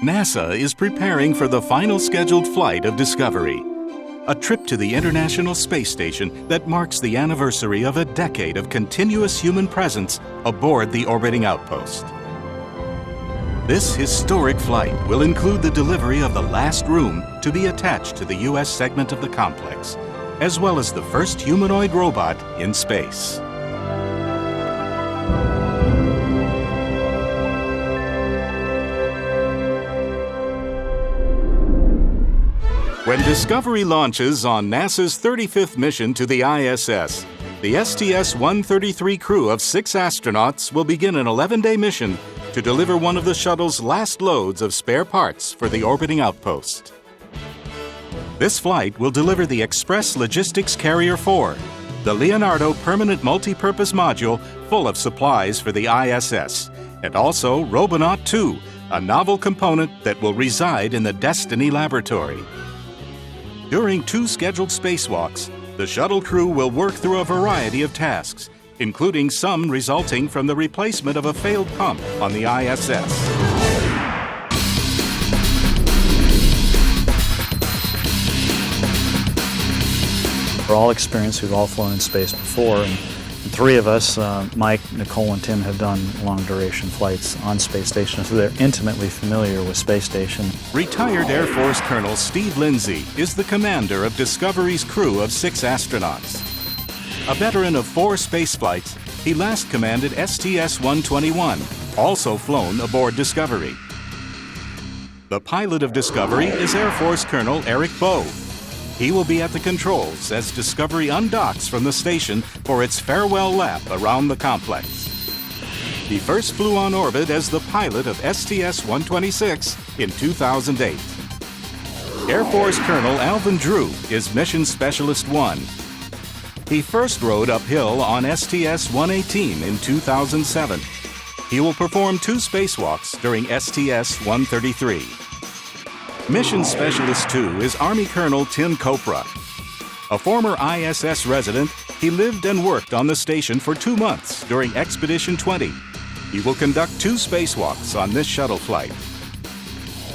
NASA is preparing for the final scheduled flight of Discovery, a trip to the International Space Station that marks the anniversary of a decade of continuous human presence aboard the orbiting outpost. This historic flight will include the delivery of the last room to be attached to the U.S. segment of the complex, as well as the first humanoid robot in space. When Discovery launches on NASA's 35th mission to the ISS, the STS-133 crew of 6 astronauts will begin an 11-day mission to deliver one of the shuttle's last loads of spare parts for the orbiting outpost. This flight will deliver the Express Logistics Carrier 4, the Leonardo Permanent Multi-Purpose Module full of supplies for the ISS, and also Robonaut 2, a novel component that will reside in the Destiny Laboratory. During 2 scheduled spacewalks, the shuttle crew will work through a variety of tasks, including some resulting from the replacement of a failed pump on the ISS. We're all experienced, we've all flown in space before, and 3 of us, Mike, Nicole, and Tim, have done long-duration flights on space station, so they're intimately familiar with space station. Retired Air Force Colonel Steve Lindsay is the commander of Discovery's crew of 6 astronauts. A veteran of 4 space flights, he last commanded STS-121, also flown aboard Discovery. The pilot of Discovery is Air Force Colonel Eric Bowe. He will be at the controls as Discovery undocks from the station for its farewell lap around the complex. He first flew on orbit as the pilot of STS-126 in 2008. Air Force Colonel Alvin Drew is Mission Specialist 1. He first rode uphill on STS-118 in 2007. He will perform 2 spacewalks during STS-133. Mission Specialist 2 is Army Colonel Tim Copra. A former ISS resident, he lived and worked on the station for 2 months during Expedition 20. He will conduct 2 spacewalks on this shuttle flight.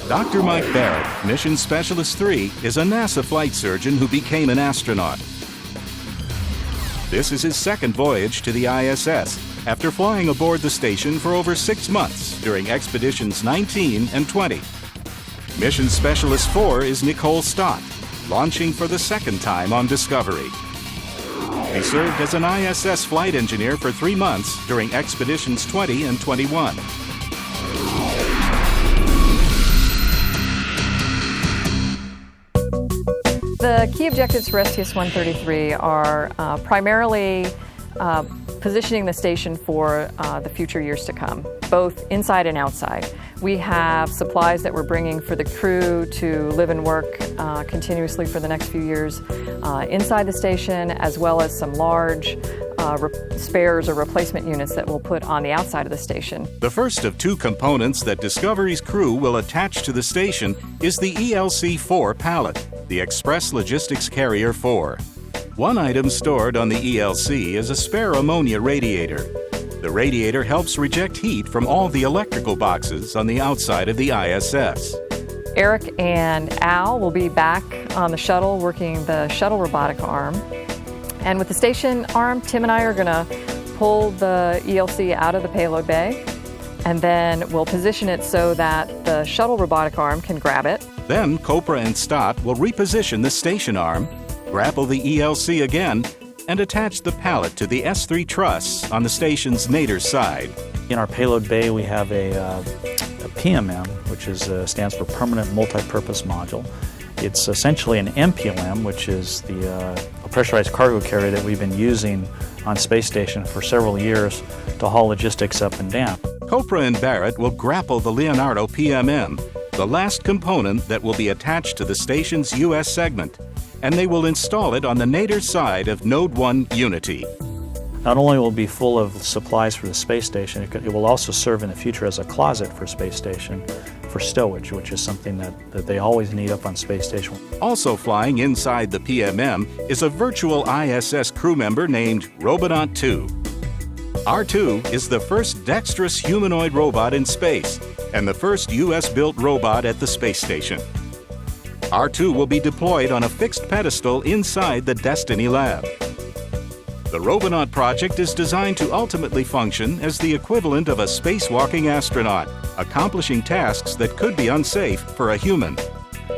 Dr. Mike Barrett, Mission Specialist 3, is a NASA flight surgeon who became an astronaut. This is his 2nd voyage to the ISS, after flying aboard the station for over 6 months during Expeditions 19 and 20. Mission Specialist 4 is Nicole Stott, launching for the 2nd time on Discovery. He served as an ISS flight engineer for 3 months during Expeditions 20 and 21. The key objectives for STS-133 are primarily positioning the station for the future years to come, both inside and outside. We have supplies that we're bringing for the crew to live and work continuously for the next few years inside the station, as well as some large spares or replacement units that we'll put on the outside of the station. The first of 2 components that Discovery's crew will attach to the station is the ELC-4 pallet, the Express Logistics Carrier 4. One item stored on the ELC is a spare ammonia radiator. The radiator helps reject heat from all the electrical boxes on the outside of the ISS. Eric and Al will be back on the shuttle working the shuttle robotic arm. And with the station arm, Tim and I are going to pull the ELC out of the payload bay, and then we'll position it so that the shuttle robotic arm can grab it. Then Copra and Stott will reposition the station arm, grapple the ELC again, and attach the pallet to the S3 truss on the station's nadir side. In our payload bay, we have a PMM, which stands for Permanent Multi-Purpose Module. It's essentially an MPLM, which is a pressurized cargo carrier that we've been using on space station for several years to haul logistics up and down. Copra and Barrett will grapple the Leonardo PMM, the last component that will be attached to the station's U.S. segment, and they will install it on the nadir side of Node 1 Unity. Not only will it be full of supplies for the space station, it will also serve in the future as a closet for space station for stowage, which is something that they always need up on space station. Also flying inside the PMM is a virtual ISS crew member named Robonaut 2. R2 is the first dexterous humanoid robot in space and the first U.S.-built robot at the space station. R2 will be deployed on a fixed pedestal inside the Destiny lab. The Robonaut project is designed to ultimately function as the equivalent of a spacewalking astronaut, accomplishing tasks that could be unsafe for a human.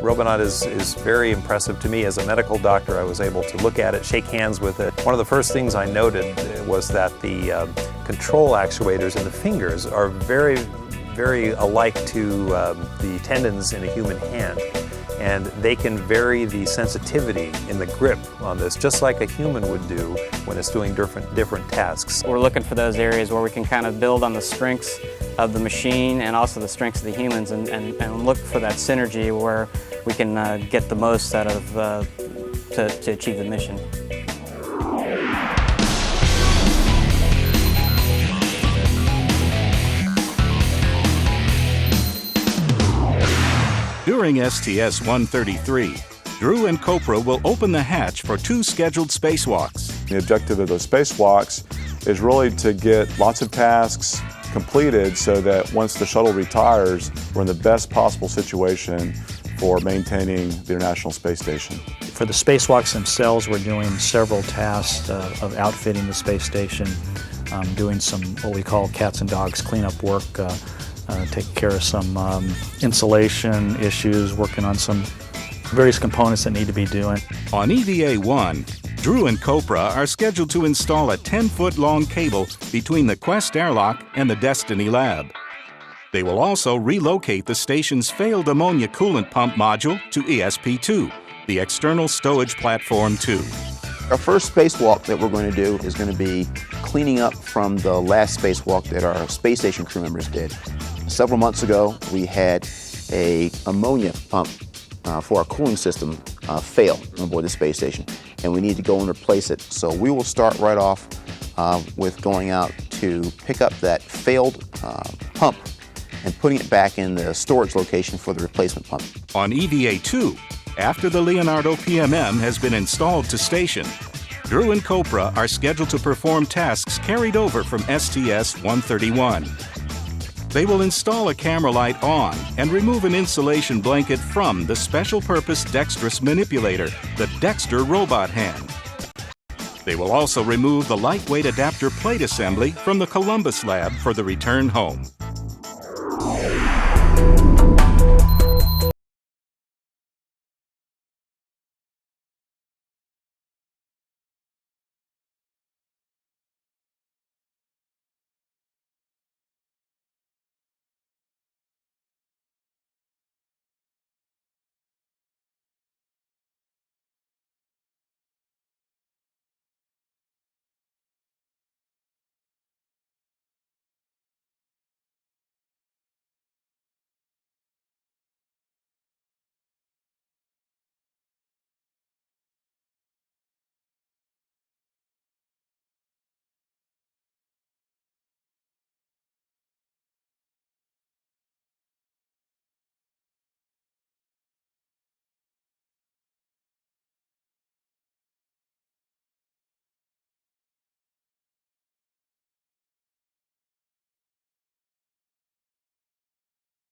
Robonaut is very impressive to me. As a medical doctor, I was able to look at it, shake hands with it. One of the first things I noted was that the control actuators in the fingers are very, very alike to the tendons in a human hand. And they can vary the sensitivity in the grip on this, just like a human would do when it's doing different tasks. We're looking for those areas where we can kind of build on the strengths of the machine and also the strengths of the humans and look for that synergy where we can get the most out of to achieve the mission. During STS-133, Drew and Copra will open the hatch for 2 scheduled spacewalks. The objective of those spacewalks is really to get lots of tasks completed so that once the shuttle retires, we're in the best possible situation for maintaining the International Space Station. For the spacewalks themselves, we're doing several tasks of outfitting the space station, doing some what we call cats and dogs cleanup work, taking care of some insulation issues, working on some various components that need to be doing. On EVA-1, Drew and Copra are scheduled to install a 10-foot-long cable between the Quest airlock and the Destiny lab. They will also relocate the station's failed ammonia coolant pump module to ESP-2, the external stowage platform 2. Our first spacewalk that we're going to do is going to be cleaning up from the last spacewalk that our space station crew members did. Several months ago, we had an ammonia pump for our cooling system fail on board the space station, and we need to go and replace it. So we will start right off with going out to pick up that failed pump and putting it back in the storage location for the replacement pump. On EVA-2, after the Leonardo PMM has been installed to station, Drew and Copra are scheduled to perform tasks carried over from STS-131. They will install a camera light on and remove an insulation blanket from the special-purpose dexterous manipulator, the Dexter robot hand. They will also remove the lightweight adapter plate assembly from the Columbus lab for the return home.